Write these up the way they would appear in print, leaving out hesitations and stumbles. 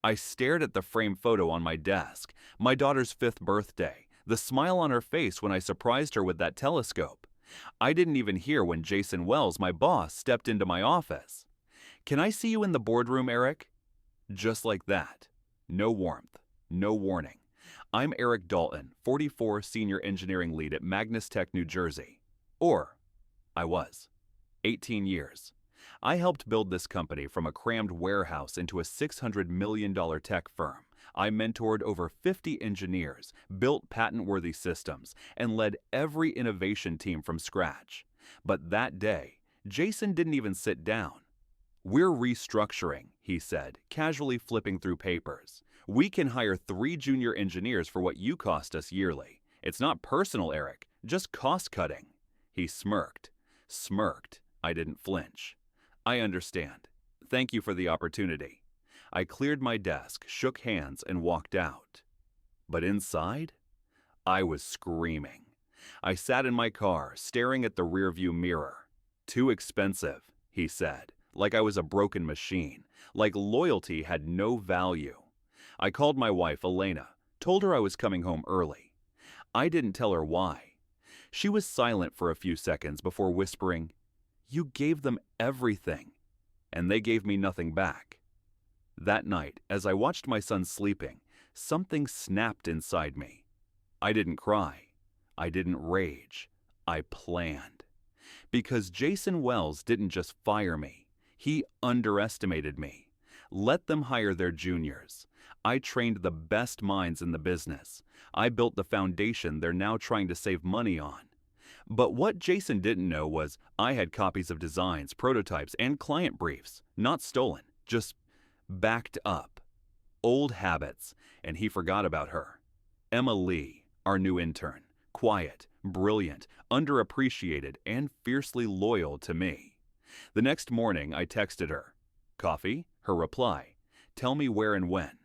I stared at the framed photo on my desk, my daughter's 5th birthday, the smile on her face when I surprised her with that telescope. I didn't even hear when Jason Wells, my boss, stepped into my office. "Can I see you in the boardroom, Eric?" Just like that. No warmth, no warning. "I'm Eric Dalton, 44, senior engineering lead at Magnus Tech, New Jersey." Or, I was. 18 years. I helped build this company from a crammed warehouse into a $600 million tech firm. I mentored over 50 engineers, built patent-worthy systems, and led every innovation team from scratch. But that day, Jason didn't even sit down. "We're restructuring," he said, casually flipping through papers. "We can hire 3 junior engineers for what you cost us yearly. It's not personal, Eric, just cost-cutting." He smirked. I didn't flinch. "I understand. Thank you for the opportunity." I cleared my desk, shook hands, and walked out. But inside, I was screaming. I sat in my car, staring at the rearview mirror. "Too expensive," he said, like I was a broken machine, like loyalty had no value. I called my wife, Elena, told her I was coming home early. I didn't tell her why. She was silent for a few seconds before whispering, "You gave them everything, and they gave me nothing back." That night, as I watched my son sleeping, something snapped inside me. I didn't cry. I didn't rage. I planned. Because Jason Wells didn't just fire me. He underestimated me. Let them hire their juniors. I trained the best minds in the business. I built the foundation they're now trying to save money on. But what Jason didn't know was I had copies of designs, prototypes, and client briefs, not stolen, just backed up. Old habits, and he forgot about her. Emma Lee, our new intern, quiet, brilliant, underappreciated, and fiercely loyal to me. The next morning, I texted her. "Coffee?" Her reply. "Tell me where and when."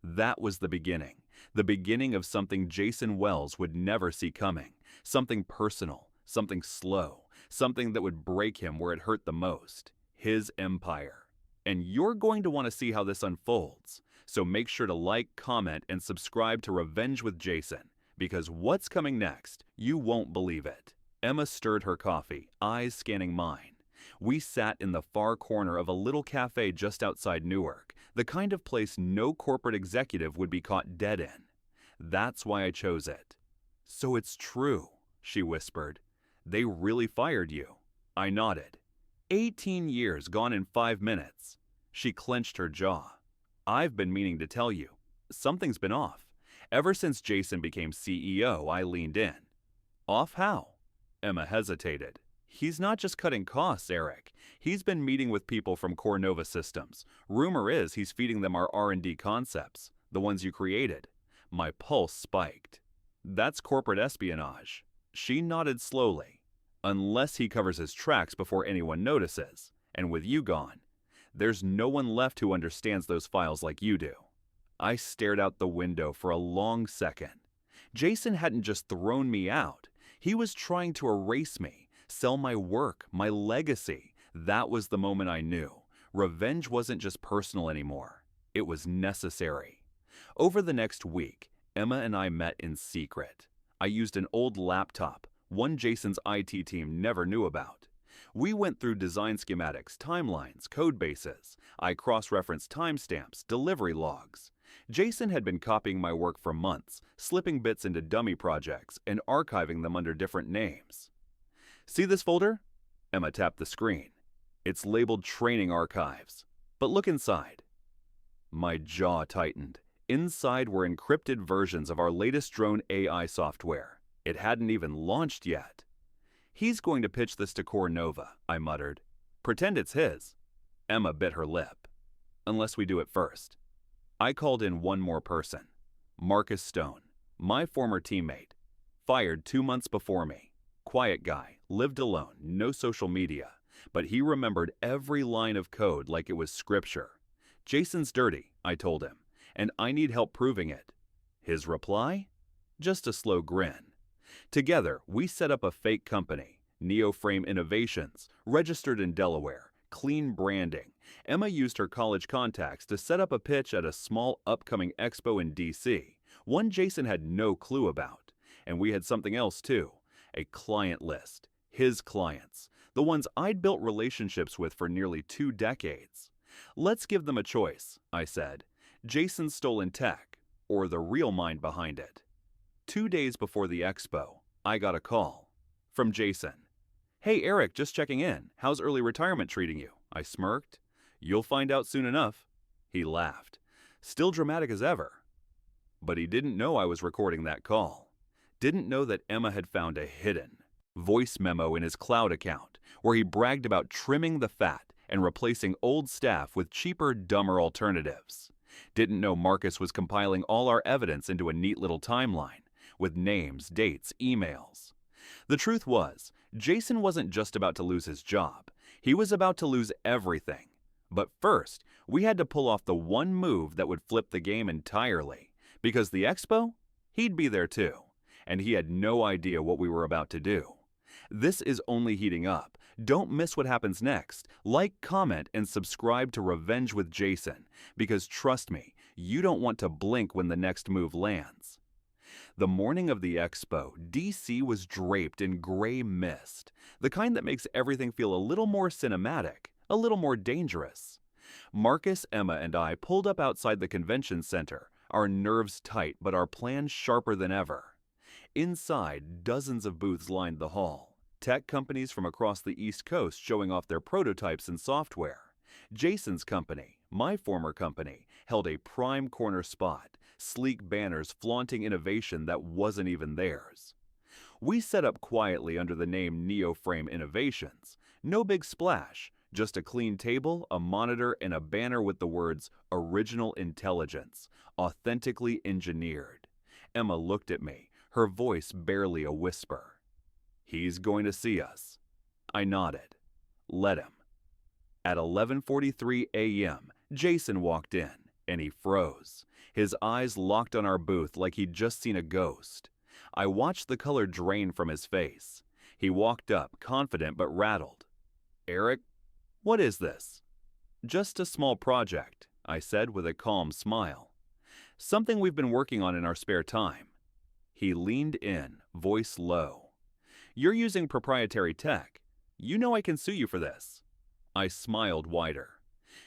That was the beginning of something Jason Wells would never see coming, something personal, something slow, something that would break him where it hurt the most, his empire. And you're going to want to see how this unfolds, so make sure to like, comment, and subscribe to Revenge with Jason, because what's coming next, you won't believe it. Emma stirred her coffee, eyes scanning mine. We sat in the far corner of a little cafe just outside Newark, the kind of place no corporate executive would be caught dead in. That's why I chose it. "So it's true," she whispered. "They really fired you." I nodded. 18 years gone in 5 minutes. She clenched her jaw. "I've been meaning to tell you. Something's been off. Ever since Jason became CEO, I leaned in." "Off how?" Emma hesitated. "He's not just cutting costs, Eric. He's been meeting with people from Cornova Systems. Rumor is he's feeding them our R&D concepts, the ones you created." My pulse spiked. "That's corporate espionage." She nodded slowly. "Unless he covers his tracks before anyone notices. And with you gone, there's no one left who understands those files like you do." I stared out the window for a long second. Jason hadn't just thrown me out. He was trying to erase me, sell my work, my legacy. That was the moment I knew. Revenge wasn't just personal anymore. It was necessary. Over the next week, Emma and I met in secret. I used an old laptop, one Jason's IT team never knew about. We went through design schematics, timelines, code bases. I cross-referenced timestamps, delivery logs. Jason had been copying my work for months, slipping bits into dummy projects and archiving them under different names. "See this folder?" Emma tapped the screen. "It's labeled Training Archives. But look inside." My jaw tightened. Inside were encrypted versions of our latest drone AI software. It hadn't even launched yet. "He's going to pitch this to Cornova," I muttered. "Pretend it's his." Emma bit her lip. "Unless we do it first." I called in one more person. Marcus Stone, my former teammate. Fired 2 months before me. Quiet guy, lived alone, no social media. But he remembered every line of code like it was scripture. "Jason's dirty," I told him, "and I need help proving it." His reply? Just a slow grin. Together, we set up a fake company, Neoframe Innovations, registered in Delaware, clean branding. Emma used her college contacts to set up a pitch at a small upcoming expo in DC, one Jason had no clue about. And we had something else too, a client list, his clients, the ones I'd built relationships with for nearly 2 decades. Let's give them a choice, I said. Jason's stolen tech, or the real mind behind it. 2 days before the expo, I got a call from Jason. "Hey Eric, just checking in. How's early retirement treating you?" I smirked. "You'll find out soon enough." He laughed. Still dramatic as ever. But he didn't know I was recording that call. Didn't know that Emma had found a hidden voice memo in his cloud account where he bragged about trimming the fat and replacing old staff with cheaper, dumber alternatives. Didn't know Marcus was compiling all our evidence into a neat little timeline with names, dates, emails. The truth was, Jason wasn't just about to lose his job. He was about to lose everything. But first, we had to pull off the one move that would flip the game entirely. Because the expo? He'd be there too. And he had no idea what we were about to do. This is only heating up. Don't miss what happens next. Like, comment, and subscribe to Revenge with Jason. Because trust me, you don't want to blink when the next move lands. The morning of the expo, DC was draped in gray mist. The kind that makes everything feel a little more cinematic, a little more dangerous. Marcus, Emma, and I pulled up outside the convention center, our nerves tight but our plans sharper than ever. Inside, dozens of booths lined the hall. Tech companies from across the East Coast showing off their prototypes and software. Jason's company, my former company, held a prime corner spot, sleek banners flaunting innovation that wasn't even theirs. We set up quietly under the name NeoFrame Innovations. No big splash, just a clean table, a monitor, and a banner with the words Original Intelligence, authentically engineered. Emma looked at me, her voice barely a whisper. "He's going to see us." I nodded. "Let him." At 11:43 a.m., Jason walked in, and he froze. His eyes locked on our booth like he'd just seen a ghost. I watched the color drain from his face. He walked up, confident but rattled. "Eric, what is this?" "Just a small project," I said with a calm smile. "Something we've been working on in our spare time." He leaned in, voice low. "You're using proprietary tech. You know I can sue you for this." I smiled wider.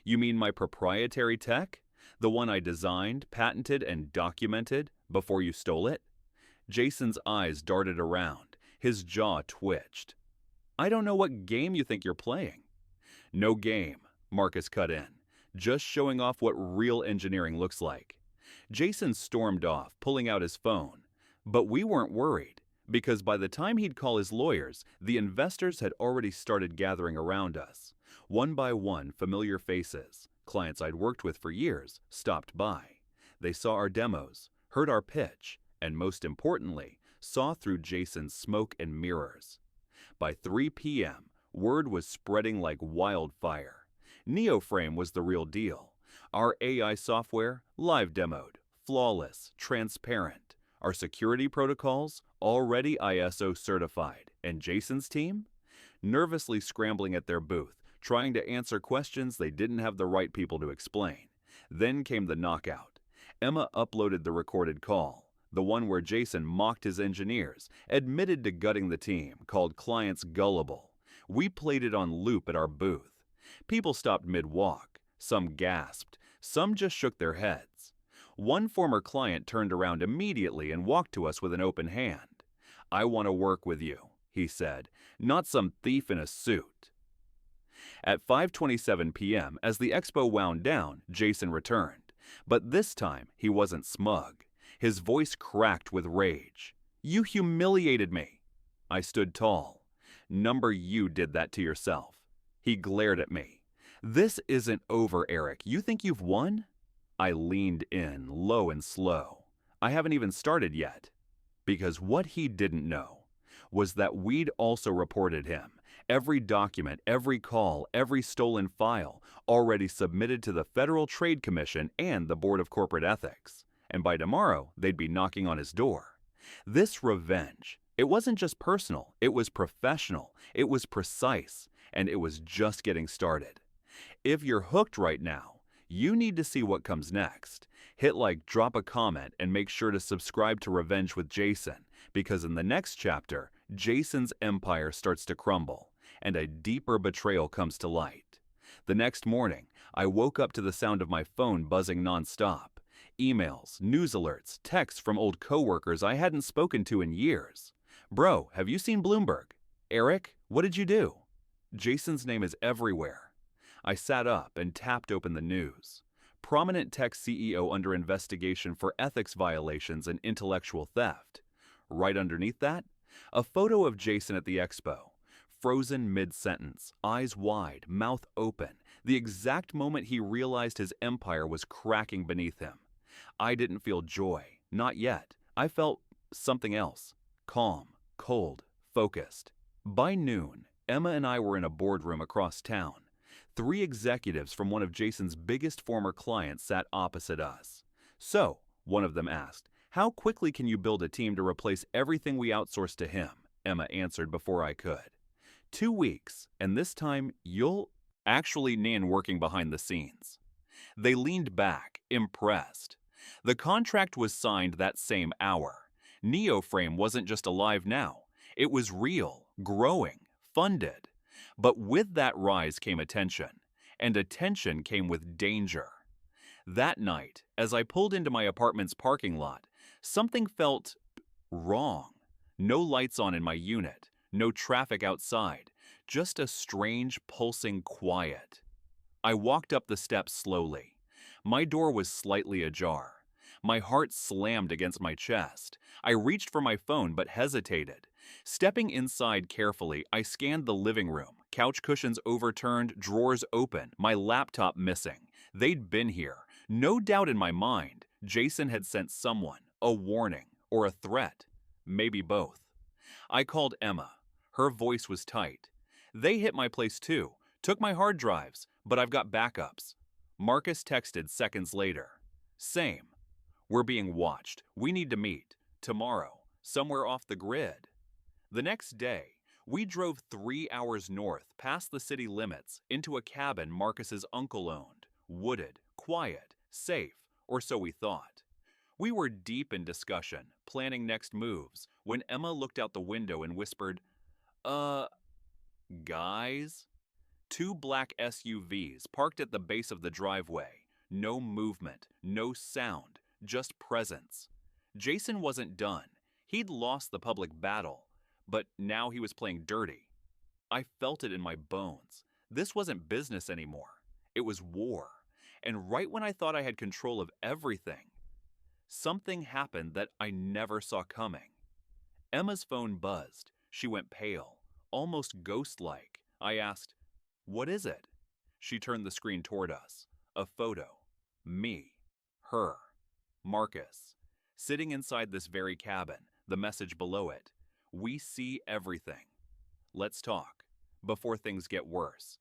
"You mean my proprietary tech? The one I designed, patented, and documented before you stole it?" Jason's eyes darted around. His jaw twitched. "I don't know what game you think you're playing." "No game," Marcus cut in. "Just showing off what real engineering looks like." Jason stormed off, pulling out his phone. But we weren't worried, because by the time he'd call his lawyers, the investors had already started gathering around us. One by one, familiar faces, clients I'd worked with for years, stopped by. They saw our demos, heard our pitch, and most importantly, saw through Jason's smoke and mirrors. By 3 p.m., word was spreading like wildfire. NeoFrame was the real deal. Our AI software, live demoed, flawless, transparent. Our security protocols, already ISO certified. And Jason's team? Nervously scrambling at their booth, trying to answer questions they didn't have the right people to explain. Then came the knockout. Emma uploaded the recorded call, the one where Jason mocked his engineers, admitted to gutting the team, called clients gullible. We played it on loop at our booth. People stopped mid-walk. Some gasped. Some just shook their heads. One former client turned around immediately and walked to us with an open hand. "I want to work with you," he said, "not some thief in a suit." At 5:27 p.m., as the expo wound down, Jason returned. But this time, he wasn't smug. His voice cracked with rage. "You humiliated me." I stood tall. "Number you did that to yourself." He glared at me. "This isn't over, Eric. You think you've won?" I leaned in, low and slow. "I haven't even started yet." Because what he didn't know was that we'd also reported him. Every document, every call, every stolen file already submitted to the Federal Trade Commission and the Board of Corporate Ethics. And by tomorrow, they'd be knocking on his door. This revenge, it wasn't just personal, it was professional, it was precise, and it was just getting started. If you're hooked right now, you need to see what comes next. Hit like, drop a comment, and make sure to subscribe to Revenge with Jason, because in the next chapter, Jason's empire starts to crumble, and a deeper betrayal comes to light. The next morning, I woke up to the sound of my phone buzzing nonstop. Emails, news alerts, texts from old coworkers I hadn't spoken to in years. Bro, have you seen Bloomberg? Eric, what did you do? Jason's name is everywhere. I sat up and tapped open the news. Prominent tech CEO under investigation for ethics violations and intellectual theft. Right underneath that, a photo of Jason at the expo. Frozen mid-sentence, eyes wide, mouth open, the exact moment he realized his empire was cracking beneath him. I didn't feel joy, not yet. I felt something else. Calm, cold, focused. By noon, Emma and I were in a boardroom across town. 3 executives from one of Jason's biggest former clients sat opposite us. So, one of them asked, "How quickly can you build a team to replace everything we outsourced to him?" Emma answered before I could. 2 weeks, and this time you'll actually Nan working behind the scenes. They leaned back, impressed. The contract was signed that same hour. Neoframe wasn't just alive now. It was real, growing, funded. But with that rise came attention, and attention came with danger. That night, as I pulled into my apartment's parking lot, something felt wrong. No lights on in my unit, no traffic outside, just a strange, pulsing quiet. I walked up the steps slowly. My door was slightly ajar. My heart slammed against my chest. I reached for my phone but hesitated. Stepping inside carefully, I scanned the living room. Couch cushions overturned, drawers open, my laptop missing. They'd been here. No doubt in my mind, Jason had sent someone, a warning, or a threat. Maybe both. I called Emma. Her voice was tight. "They hit my place too. Took my hard drives, but I've got backups." Marcus texted seconds later. "Same. We're being watched. We need to meet. Tomorrow. Somewhere off the grid." The next day, we drove 3 hours north past the city limits into a cabin Marcus's uncle owned. Wooded, quiet, safe, or so we thought. We were deep in discussion, planning next moves, when Emma looked out the window and whispered, guys?" 2 black SUVs parked at the base of the driveway. No movement, no sound, just presence. Jason wasn't done. He'd lost the public battle, but now he was playing dirty. I felt it in my bones. This wasn't business anymore. It was war. And right when I thought I had control of everything, something happened that I never saw coming. Emma's phone buzzed. She went pale, almost ghost-like. I asked, "What is it?" She turned the screen toward us. A photo. Me. Her. Marcus. Sitting inside this very cabin. The message below it. "We see everything. Let's talk. Before things get worse."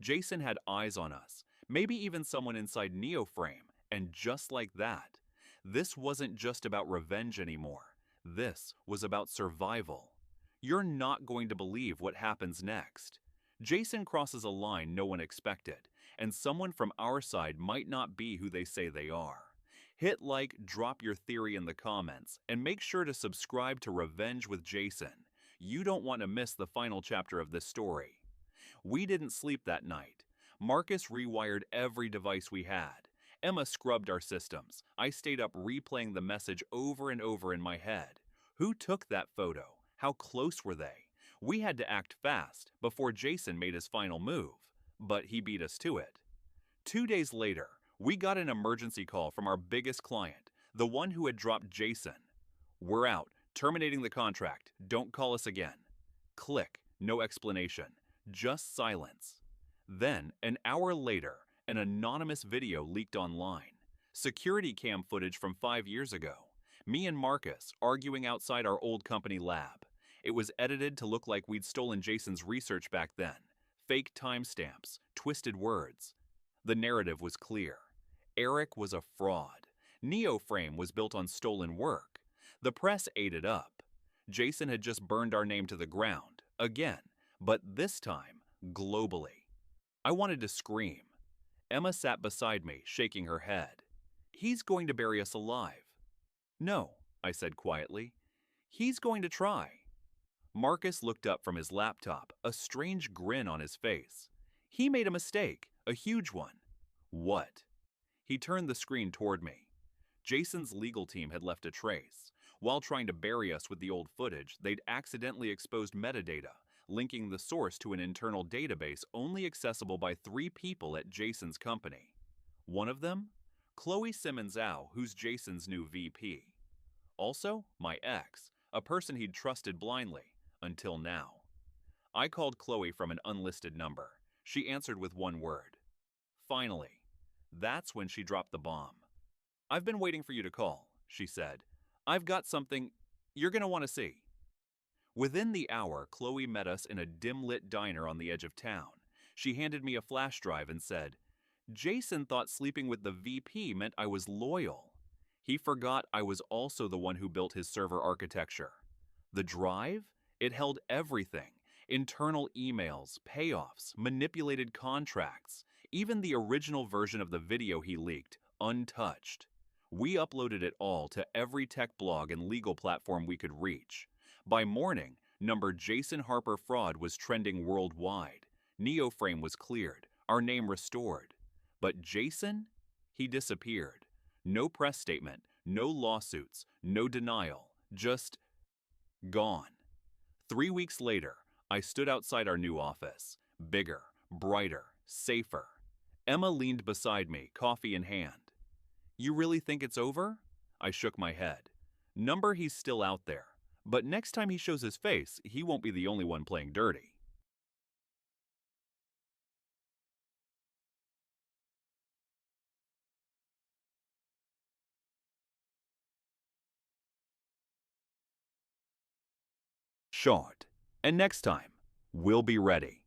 Jason had eyes on us. Maybe even someone inside Neoframe. And just like that, this wasn't just about revenge anymore. This was about survival. You're not going to believe what happens next. Jason crosses a line no one expected, and someone from our side might not be who they say they are. Hit like, drop your theory in the comments, and make sure to subscribe to Revenge with Jason. You don't want to miss the final chapter of this story. We didn't sleep that night. Marcus rewired every device we had. Emma scrubbed our systems. I stayed up replaying the message over and over in my head. Who took that photo? How close were they? We had to act fast before Jason made his final move, but he beat us to it. 2 days later, we got an emergency call from our biggest client, the one who had dropped Jason. "We're out, terminating the contract. Don't call us again." Click, no explanation, just silence. Then, an hour later, an anonymous video leaked online. Security cam footage from 5 years ago. Me and Marcus arguing outside our old company lab. It was edited to look like we'd stolen Jason's research back then. Fake timestamps, twisted words. The narrative was clear. Eric was a fraud. Neoframe was built on stolen work. The press ate it up. Jason had just burned our name to the ground, again, but this time, globally. I wanted to scream. Emma sat beside me, shaking her head. He's going to bury us alive. No, I said quietly. He's going to try. Marcus looked up from his laptop, a strange grin on his face. He made a mistake, a huge one. What? He turned the screen toward me. Jason's legal team had left a trace. While trying to bury us with the old footage, they'd accidentally exposed metadata, linking the source to an internal database only accessible by 3 people at Jason's company. One of them? Chloe Simmons-Au, who's Jason's new VP. Also, my ex, a person he'd trusted blindly, until now. I called Chloe from an unlisted number. She answered with one word. Finally. That's when she dropped the bomb. I've been waiting for you to call, she said. I've got something you're going to want to see. Within the hour, Chloe met us in a dim-lit diner on the edge of town. She handed me a flash drive and said, Jason thought sleeping with the VP meant I was loyal. He forgot I was also the one who built his server architecture. The drive? It held everything. Internal emails, payoffs, manipulated contracts, even the original version of the video he leaked, untouched. We uploaded it all to every tech blog and legal platform we could reach. By morning, number Jason Harper fraud was trending worldwide. Neoframe was cleared, our name restored. But Jason? He disappeared. No press statement, no lawsuits, no denial, just gone. 3 weeks later, I stood outside our new office. Bigger, brighter, safer. Emma leaned beside me, coffee in hand. You really think it's over? I shook my head. Number, he's still out there. But next time he shows his face, he won't be the only one playing dirty. Short. And next time, we'll be ready.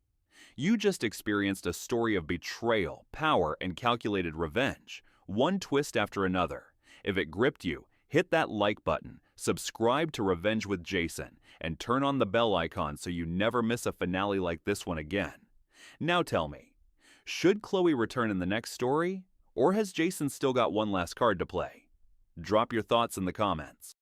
You just experienced a story of betrayal, power, and calculated revenge, one twist after another. If it gripped you, hit that like button, subscribe to Revenge with Jason, and turn on the bell icon so you never miss a finale like this one again. Now tell me, should Chloe return in the next story, or has Jason still got one last card to play? Drop your thoughts in the comments.